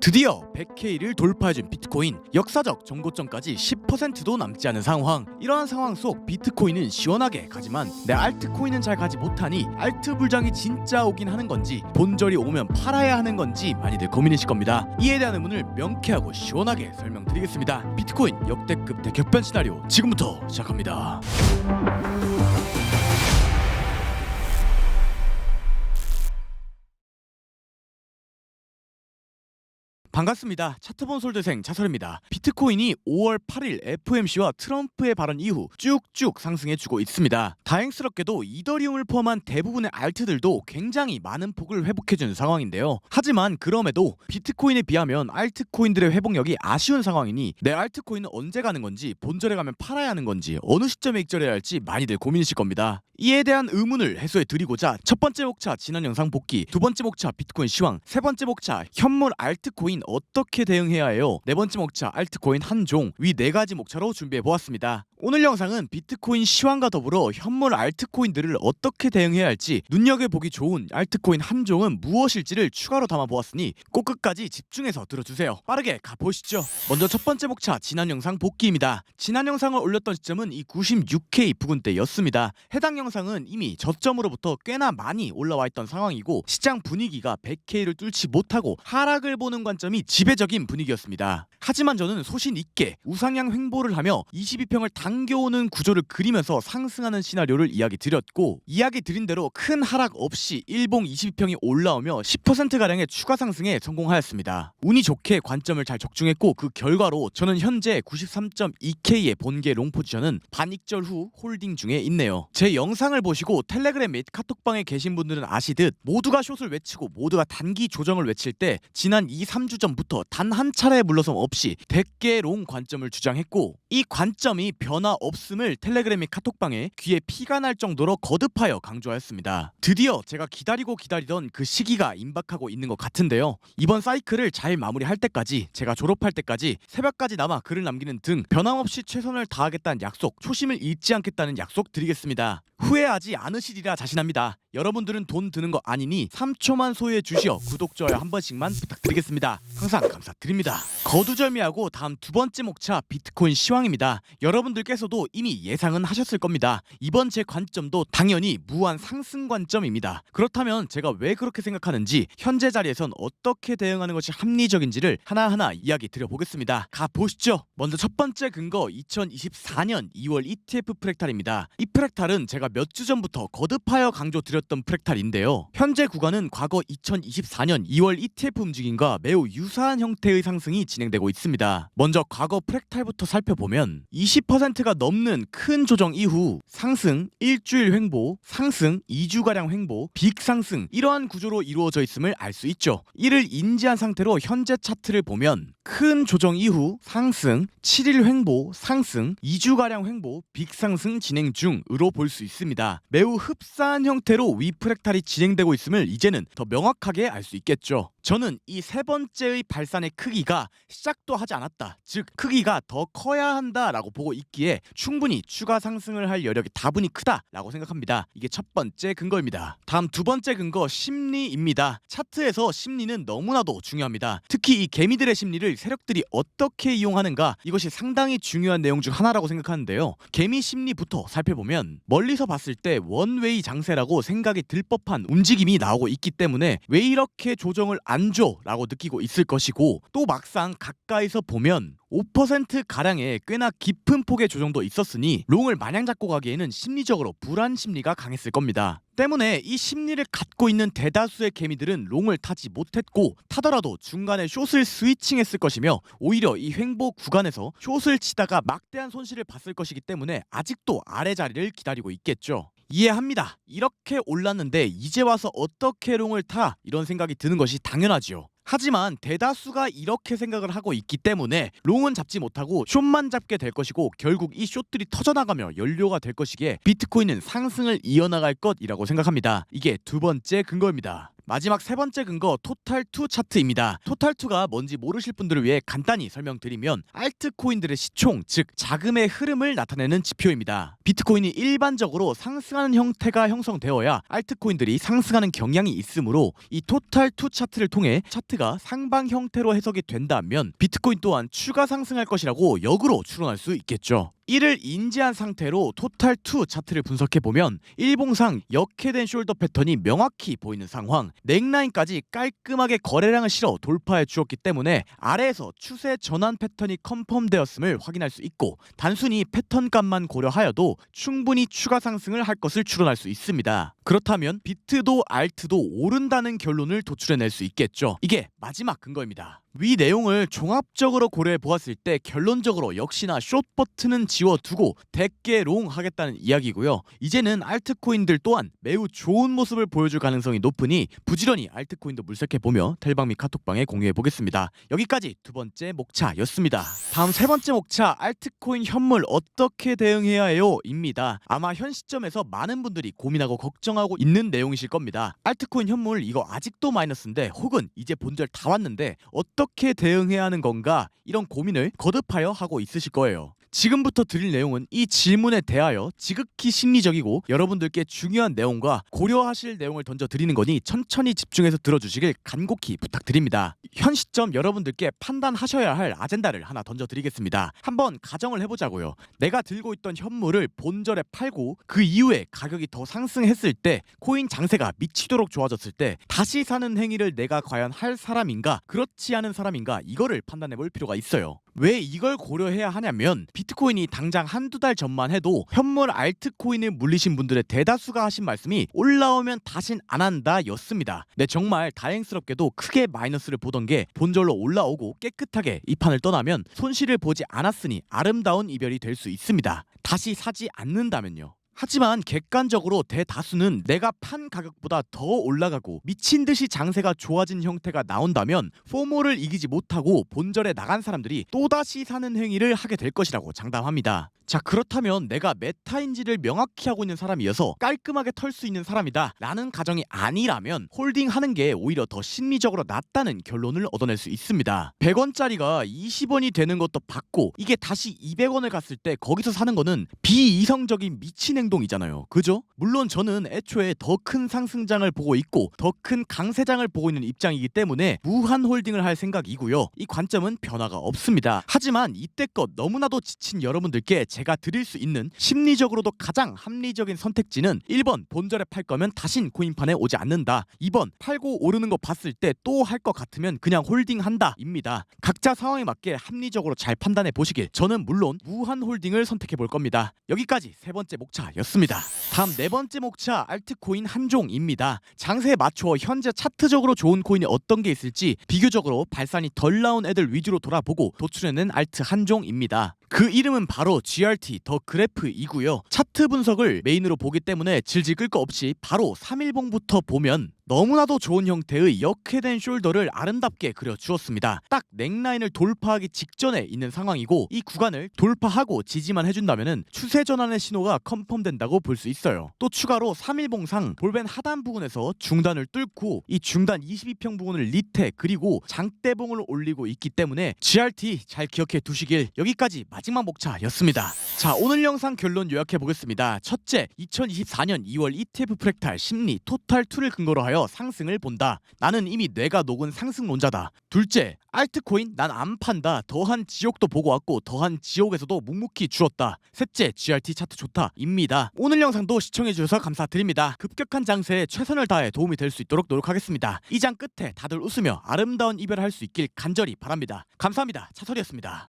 드디어 100K를 돌파해준 비트코인. 역사적 정고점까지 10%도 남지 않은 상황. 이러한 상황 속 비트코인은 시원하게 가지만 내 알트코인은 잘 가지 못하니 알트 불장이 진짜 오긴 하는 건지 본절이 오면 팔아야 하는 건지 많이들 고민이실 겁니다. 이에 대한 의문을 명쾌하고 시원하게 설명드리겠습니다. 비트코인 역대급 대격변 시나리오 지금부터 시작합니다. 반갑습니다. 차트본 솔드생 차설입니다. 비트코인이 5월 8일 FOMC와 트럼프의 발언 이후 쭉쭉 상승해주고 있습니다. 다행스럽게도 이더리움을 포함한 대부분의 알트들도 굉장히 많은 폭을 회복해준 상황인데요. 하지만 그럼에도 비트코인에 비하면 알트코인들의 회복력이 아쉬운 상황이니 내 알트코인은 언제 가는 건지, 본절에 가면 팔아야 하는 건지, 어느 시점에 익절해야 할지 많이들 고민이실 겁니다. 이에 대한 의문을 해소해 드리고자 첫 번째 목차 지난 영상 복귀, 두 번째 목차 비트코인 시황, 세 번째 목차 현물 알트코인 어떻게 대응해야 해요, 네 번째 목차 알트코인 한종, 위 네 가지 목차로 준비해 보았습니다. 오늘 영상은 비트코인 시황과 더불어 현물 알트코인들을 어떻게 대응해야 할지, 눈여겨보기 좋은 알트코인 한종은 무엇일지를 추가로 담아보았으니 꼭 끝까지 집중해서 들어주세요. 빠르게 가보시죠. 먼저 첫 번째 목차 지난 영상 복귀입니다. 지난 영상을 올렸던 시점은 이 96K 부근대였습니다. 해당 영상은 이미 저점으로부터 꽤나 많이 올라와 있던 상황이고 시장 분위기가 100K를 뚫지 못하고 하락을 보는 관점이 지배적인 분위기였습니다. 하지만 저는 소신 있게 우상향 횡보를 하며 22평을 당겨오는 구조를 그리면서 상승하는 시나리오를 이야기 드렸고, 이야기 드린 대로 큰 하락 없이 일봉 22평이 올라오며 10%가량의 추가 상승에 성공하였습니다. 운이 좋게 관점을 잘 적중했고 그 결과로 저는 현재 93.2K의 본계 롱 포지션은 반익절 후 홀딩 중에 있네요. 제 영상을 보시고 텔레그램 및 카톡방에 계신 분들은 아시듯 모두가 숏을 외치고 모두가 단기 조정을 외칠 때 지난 2-3주 전부터 단 한 차례의 물러섬 없이 100개 롱 관점을 주장했고, 이 관점이 변화 없음을 텔레그램 및 카톡방에 귀에 피가 날 정도로 거듭하여 강조하였습니다. 드디어 제가 기다리던 그 시기가 임박하고 있는 것 같은데요. 이번 사이클을 잘 마무리할 때까지, 제가 졸업할 때까지 새벽까지 남아 글을 남기는 등 변함없이 최선을 다하겠다는 약속, 초심을 잃지 않겠다는 약속 드리겠습니다. 후회하지 않으시리라 자신합니다. 여러분들은 돈 드는 거 아니니 3초만 소유해 주시어 구독, 좋아요 한 번씩만 부탁드리겠습니다. 항상 감사드립니다. 거두절미하고 다음 두 번째 목차 비트코인 시황입니다. 여러분들께서도 이미 예상은 하셨을 겁니다. 이번 제 관점도 당연히 무한 상승 관점입니다. 그렇다면 제가 왜 그렇게 생각하는지, 현재 자리에선 어떻게 대응하는 것이 합리적인지를 하나하나 이야기 드려보겠습니다. 가보시죠. 먼저 첫 번째 근거 2024년 2월 ETF 프랙탈입니다. 이 프랙탈은 제가 몇 주 전부터 거듭하여 강조드렸던 프랙탈인데요. 현재 구간은 과거 2024년 2월 ETF 움직임과 매우 유사한 형태의 상승이 진행되고 있습니다. 먼저 과거 프랙탈부터 살펴보면 20%가 넘는 큰 조정 이후 상승, 일주일 횡보, 상승, 2주가량 횡보, 빅 상승, 이러한 구조로 이루어져 있음을 알 수 있죠. 이를 인지한 상태로 현재 차트를 보면 큰 조정 이후 상승, 7일 횡보, 상승, 2주가량 횡보, 빅 상승 진행 중으로 볼 수 있습니다. 매우 흡사한 형태로 위 프랙탈이 진행되고 있음을 이제는 더 명확하게 알 수 있겠죠. 저는 이 세 번째의 발산의 크기가 시작도 하지 않았다, 즉 크기가 더 커야 한다라고 보고 있기에 충분히 추가 상승을 할 여력이 다분히 크다라고 생각합니다. 이게 첫 번째 근거입니다. 다음 두 번째 근거 심리입니다. 차트에서 심리는 너무나도 중요합니다. 특히 이 개미들의 심리를 세력들이 어떻게 이용하는가, 이것이 상당히 중요한 내용 중 하나라고 생각하는데요. 개미 심리부터 살펴보면 멀리서 봤을 때 원웨이 장세라고 생각이 들 법한 움직임이 나오고 있기 때문에 왜 이렇게 조정을 안 줘? 라고 느끼고 있을 것이고, 또 막상 가까이서 보면 5%가량의 꽤나 깊은 폭의 조정도 있었으니 롱을 마냥 잡고 가기에는 심리적으로 불안 심리가 강했을 겁니다. 때문에 이 심리를 갖고 있는 대다수의 개미들은 롱을 타지 못했고, 타더라도 중간에 숏을 스위칭했을 것이며 오히려 이 횡보 구간에서 숏을 치다가 막대한 손실을 봤을 것이기 때문에 아직도 아래 자리를 기다리고 있겠죠. 이해합니다. 이렇게 올랐는데 이제 와서 어떻게 롱을 타? 이런 생각이 드는 것이 당연하지요. 하지만 대다수가 이렇게 생각을 하고 있기 때문에 롱은 잡지 못하고 숏만 잡게 될 것이고, 결국 이 숏들이 터져나가며 연료가 될 것이기에 비트코인은 상승을 이어나갈 것이라고 생각합니다. 이게 두 번째 근거입니다. 마지막 세 번째 근거 토탈2 차트입니다. 토탈2가 뭔지 모르실 분들을 위해 간단히 설명드리면 알트코인들의 시총, 즉 자금의 흐름을 나타내는 지표입니다. 비트코인이 일반적으로 상승하는 형태가 형성되어야 알트코인들이 상승하는 경향이 있으므로 이 토탈2 차트를 통해 차트 알트가 상방 형태로 해석이 된다면 비트코인 또한 추가 상승할 것이라고 역으로 추론할 수 있겠죠. 이를 인지한 상태로 토탈2 차트를 분석해보면 일봉상 역해된 숄더 패턴이 명확히 보이는 상황, 넥라인까지 깔끔하게 거래량을 실어 돌파해 주었기 때문에 아래에서 추세 전환 패턴이 컨펌되었음을 확인할 수 있고, 단순히 패턴값만 고려하여도 충분히 추가 상승을 할 것을 추론할 수 있습니다. 그렇다면 비트도 알트도 오른다는 결론을 도출해낼 수 있겠죠. 이게 마지막 근거입니다. 위 내용을 종합적으로 고려해 보았을 때 결론적으로 역시나 숏 버튼은 지워두고 대개 롱 하겠다는 이야기고요. 이제는 알트코인들 또한 매우 좋은 모습을 보여줄 가능성이 높으니 부지런히 알트코인도 물색해보며 텔방 및 카톡방에 공유해보겠습니다. 여기까지 두 번째 목차였습니다. 다음 세 번째 목차, 알트코인 현물 어떻게 대응해야 해요? 입니다. 아마 현 시점에서 많은 분들이 고민하고 걱정하고 있는 내용이실 겁니다. 알트코인 현물 이거 아직도 마이너스인데, 혹은 이제 본절 다 왔는데 어떻게 대응해야 하는 건가, 이런 고민을 거듭하여 하고 있으실 거예요. 지금부터 드릴 내용은 이 질문에 대하여 지극히 심리적이고 여러분들께 중요한 내용과 고려하실 내용을 던져 드리는 거니 천천히 집중해서 들어주시길 간곡히 부탁드립니다. 현 시점 여러분들께 판단하셔야 할 아젠다를 하나 던져 드리겠습니다. 한번 가정을 해보자고요. 내가 들고 있던 현물을 본절에 팔고 그 이후에 가격이 더 상승했을 때, 코인 장세가 미치도록 좋아졌을 때 다시 사는 행위를 내가 과연 할 사람인가 그렇지 않은 사람인가, 이거를 판단해 볼 필요가 있어요. 왜 이걸 고려해야 하냐면, 비트코인이 당장 한두 달 전만 해도 현물 알트코인을 물리신 분들의 대다수가 하신 말씀이 올라오면 다신 안 한다 였습니다. 네, 정말 다행스럽게도 크게 마이너스를 보던 게 본절로 올라오고 깨끗하게 이 판을 떠나면 손실을 보지 않았으니 아름다운 이별이 될 수 있습니다. 다시 사지 않는다면요. 하지만 객관적으로 대다수는 내가 판 가격보다 더 올라가고 미친듯이 장세가 좋아진 형태가 나온다면 포모를 이기지 못하고 본절에 나간 사람들이 또다시 사는 행위를 하게 될 것이라고 장담합니다. 자, 그렇다면 내가 메타인지를 명확히 하고 있는 사람이어서 깔끔하게 털 수 있는 사람이다 라는 가정이 아니라면 홀딩하는 게 오히려 더 심리적으로 낫다는 결론을 얻어낼 수 있습니다. 100원짜리가 20원이 되는 것도 봤고, 이게 다시 200원을 갔을 때 거기서 사는 거는 비이성적인 미친 행동이잖아요. 그죠? 물론 저는 애초에 더 큰 상승장을 보고 있고 더 큰 강세장을 보고 있는 입장이기 때문에 무한 홀딩을 할 생각이고요. 이 관점은 변화가 없습니다. 하지만 이때껏 너무나도 지친 여러분들께 제가 드릴 수 있는 심리적으로도 가장 합리적인 선택지는 1번 본절에 팔 거면 다신 코인판에 오지 않는다, 2번 팔고 오르는 거 봤을 때 또 할 것 같으면 그냥 홀딩한다 입니다. 각자 상황에 맞게 합리적으로 잘 판단해 보시길, 저는 물론 무한 홀딩을 선택해 볼 겁니다. 여기까지 세 번째 목차였습니다. 다음 네 번째 목차, 알트코인 한종입니다. 장세에 맞춰 현재 차트적으로 좋은 코인이 어떤 게 있을지 비교적으로 발산이 덜 나온 애들 위주로 돌아보고 도출해낸 알트 한종입니다. 그 이름은 바로 GRT 더 그래프이고요. 차트 분석을 메인으로 보기 때문에 질질 끌 거 없이 바로 3일봉부터 보면 너무나도 좋은 형태의 역해된 숄더를 아름답게 그려주었습니다. 딱 넥라인을 돌파하기 직전에 있는 상황이고, 이 구간을 돌파하고 지지만 해준다면 추세 전환의 신호가 컨펌된다고 볼 수 있어요. 또 추가로 3일봉상 볼벤 하단 부분에서 중단을 뚫고 이 중단 22평 부분을 리테 그리고 장대봉을 올리고 있기 때문에 GRT 잘 기억해 두시길. 여기까지 마지막 목차였습니다. 자, 오늘 영상 결론 요약해 보겠습니다. 첫째, 2024년 2월 ETF 프랙탈 심리 토탈2를 근거로 하여 상승을 본다. 나는 이미 뇌가 녹은 상승론자다. 둘째, 알트코인 난 안 판다. 더한 지옥도 보고 왔고 더한 지옥에서도 묵묵히 주었다. 셋째, GRT 차트 좋다 입니다. 오늘 영상도 시청해주셔서 감사드립니다. 급격한 장세에 최선을 다해 도움이 될 수 있도록 노력하겠습니다. 이 장 끝에 다들 웃으며 아름다운 이별을 할 수 있길 간절히 바랍니다. 감사합니다. 차설이었습니다.